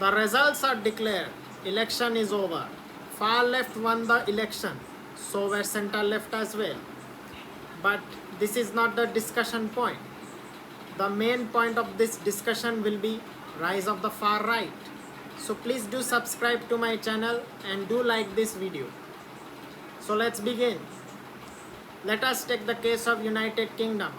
The results are declared. Election is over. Far left won the election. So were center left as well. But this is not the discussion point. The main point of this discussion will be rise of the far right. So please do subscribe to my channel and do like this video. So let's begin. Let us take the case of United Kingdom.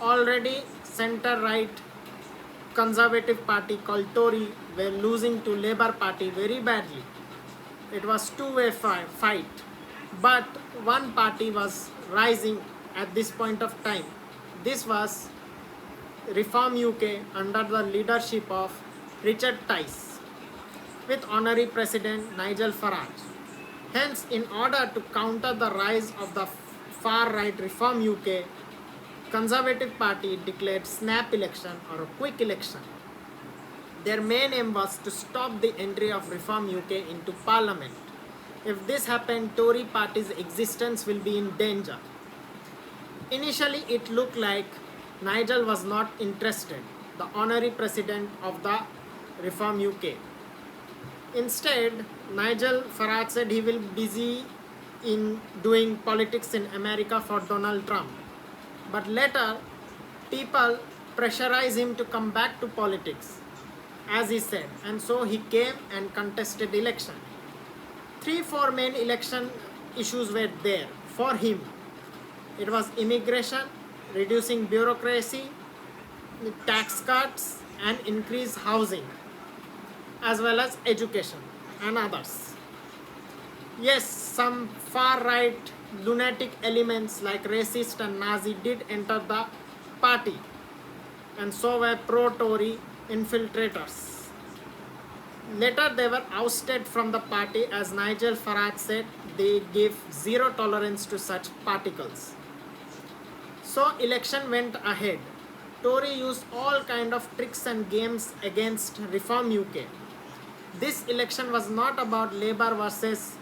Already center right conservative party called Tory were losing to Labour Party very badly. It was two-way fight, but one party was rising at this point of time. This was Reform UK under the leadership of Richard Tice with honorary president Nigel Farage. Hence, in order to counter the rise of the far right Reform UK, Conservative Party declared snap election or a quick election. Their main aim was to stop the entry of Reform UK into Parliament. If this happened, Tory party's existence will be in danger. Initially, it looked like Nigel was not interested, the honorary president of the Reform UK. Instead, Nigel Farage said he will be busy in doing politics in America for Donald Trump. But later, people pressurized him to come back to politics, as he said, and so he came and contested election. 3-4 main election issues were there for him. It was immigration, reducing bureaucracy, tax cuts, and increased housing, as well as education and others. Yes, some far-right lunatic elements like racist and Nazi did enter the party, and so were pro-Tory infiltrators. Later they were ousted from the party as Nigel Farage said they gave zero tolerance to such particles. So election went ahead. Tory used all kind of tricks and games against Reform UK. This election was not about Labour versus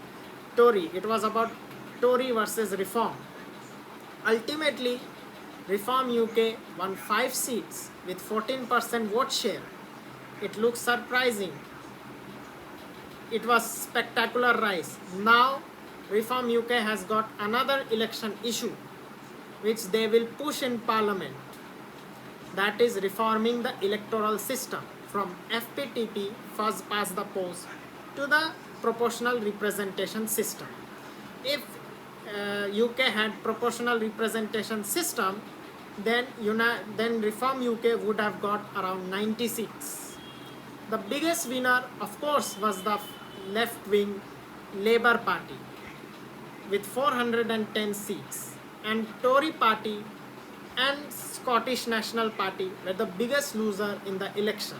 Tory, it was about Tory versus Reform. Ultimately, Reform UK won 5 seats with 14% vote share. It looks surprising. It was spectacular rise. Now, Reform UK has got another election issue which they will push in Parliament. That is reforming the electoral system from FPTP, first past the post, to the proportional representation system. If UK had proportional representation system, then Reform UK would have got around 90 seats. The biggest winner, of course, was the left-wing Labour Party with 410 seats, and Tory Party and Scottish National Party were the biggest loser in the election.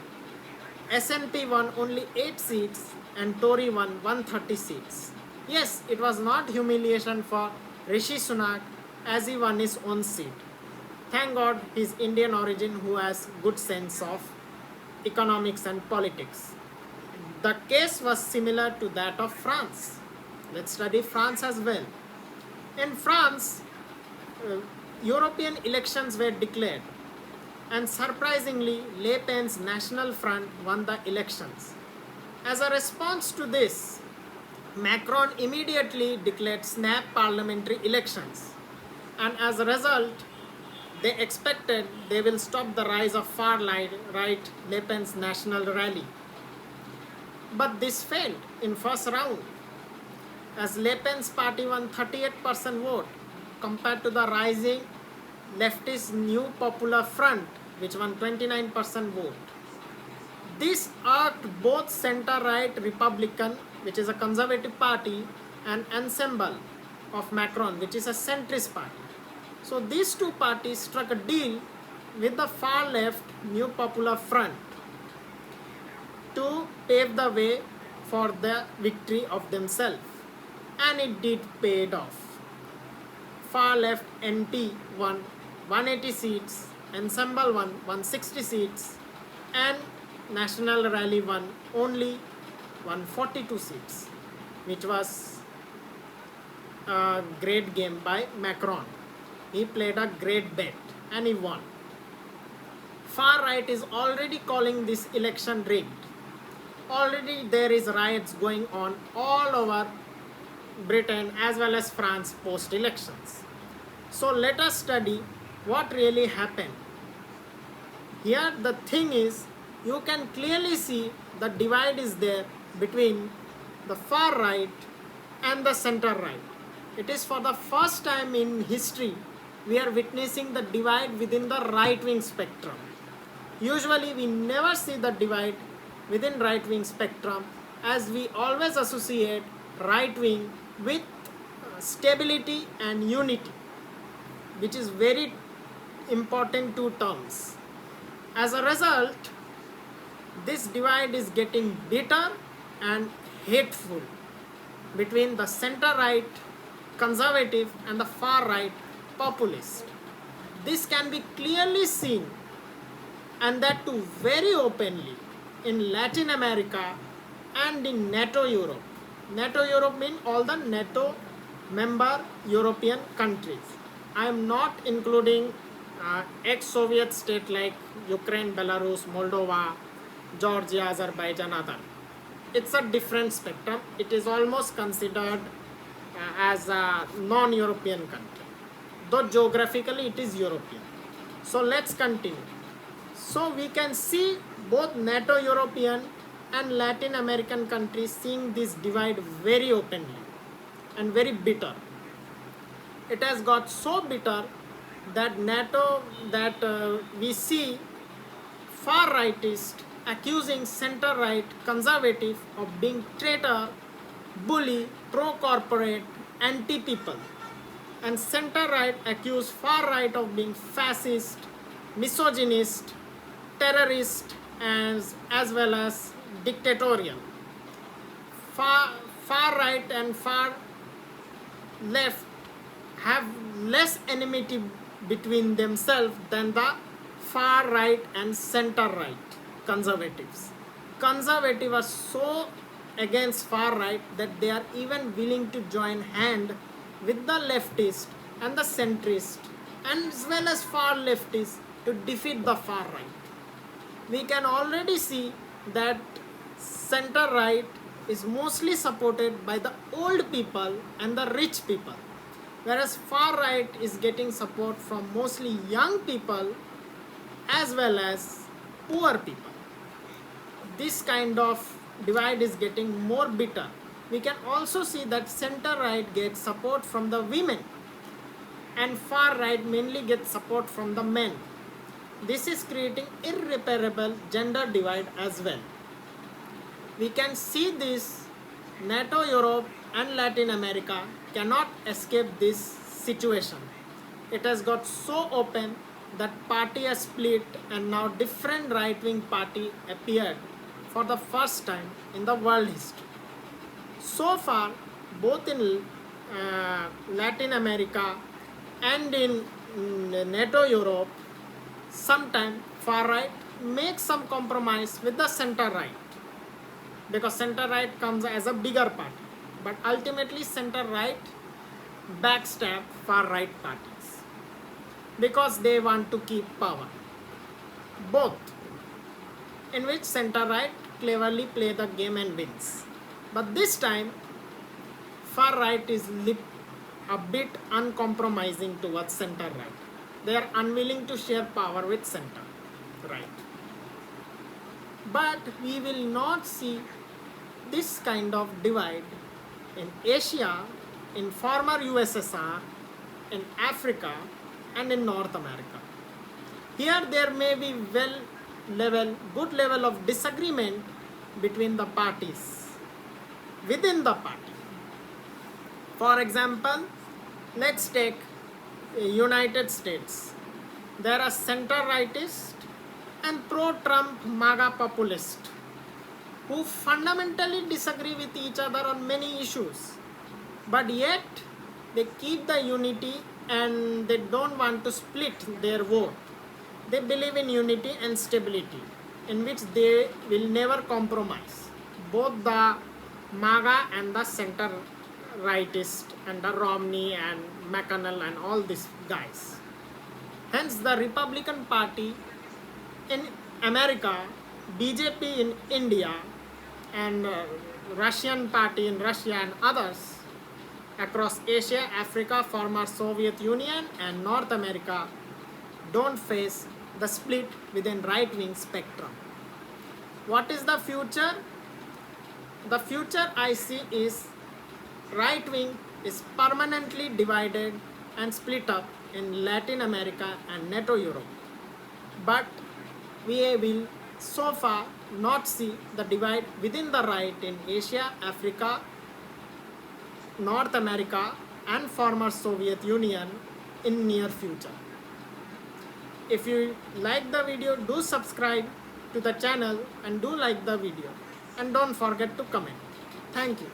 SNP won only 8 seats and Tory won 130 seats. Yes, it was not humiliation for Rishi Sunak as he won his own seat. Thank God he's Indian origin who has good sense of economics and politics. The case was similar to that of France. Let's study France as well. In France, European elections were declared, and surprisingly, Le Pen's National Front won the elections. As a response to this, Macron immediately declared snap parliamentary elections, and as a result, they expected they will stop the rise of far right Le Pen's national rally. But this failed in first round, as Le Pen's party won 38% vote compared to the rising leftist New Popular Front, which won 29% vote. This irked both center-right Republican, which is a conservative party, and Ensemble of Macron, which is a centrist party. So these two parties struck a deal with the far left New Popular Front to pave the way for the victory of themselves, and it did paid off. Far left NP won 180 seats, Ensemble won 160 seats, and National Rally won only 142 seats, which was a great game by Macron. He played a great bet and he won. Far right is already calling this election rigged. already there is riots going on all over Britain as well as France post elections. So let us study what really happened. Here the thing is, you can clearly see the divide is there between the far right and the center right. It is for the first time in history we are witnessing the divide within the right wing spectrum. Usually we never see the divide within right wing spectrum, as we always associate right wing with stability and unity, which is very important two terms. As a result, this divide is getting bitter and hateful between the center right conservative and the far right populist. This can be clearly seen, and that too very openly, in Latin America and in NATO Europe. NATO Europe means all the NATO member European countries. I am not including ex-Soviet state like Ukraine, Belarus, Moldova, Georgia, Azerbaijan, other. It's a different spectrum. It is almost considered as a non-European country, though geographically it is European. So let's continue. So we can see both NATO European and Latin American countries seeing this divide very openly and very bitter. It has got so bitter that we see far rightists accusing center right conservative of being traitor, bully, pro-corporate, anti-people, and center right accuse far right of being fascist, misogynist, terrorist, as well as dictatorial. Far right and far left have less enmity between themselves than the far right and center right conservatives. Conservatives are so against far right that they are even willing to join hand with the leftist and the centrist as well as far leftists to defeat the far right. We can already see that center right is mostly supported by the old people and the rich people, whereas far right is getting support from mostly young people as well as poor people. This kind of divide is getting more bitter. We can also see that center right gets support from the women and far right mainly gets support from the men. This is creating irreparable gender divide as well. We can see this. NATO Europe and Latin America cannot escape this situation. It has got so open that party has split, and now different right-wing party appeared for the first time in the world history. So far, both in Latin America and in NATO Europe, sometimes far right makes some compromise with the center right, because center right comes as a bigger party, but ultimately center right backstab far right parties because they want to keep power. Both, in which center right cleverly play the game and wins. But this time, far right is a bit uncompromising towards center right. They are unwilling to share power with center right. But we will not see this kind of divide in Asia, in former USSR, in Africa, and in North America. Here there may be good level of disagreement between the parties within the party. For example, let's take United States. There are center rightists and pro-Trump MAGA populists who fundamentally disagree with each other on many issues, but yet they keep the unity and they don't want to split their vote. They believe in unity and stability, in which they will never compromise. Both the MAGA and the center rightist and the Romney and McConnell and all these guys. Hence the Republican Party in America, BJP in India, and Russian party in Russia and others across Asia, Africa, former Soviet Union and North America don't face the split within right-wing spectrum. What is the future? The future I see is right-wing is permanently divided and split up in Latin America and NATO Europe. But we will so far not see the divide within the right in Asia, Africa, North America and former Soviet Union in near future. If you like the video, do subscribe to the channel and do like the video and don't forget to comment. Thank you.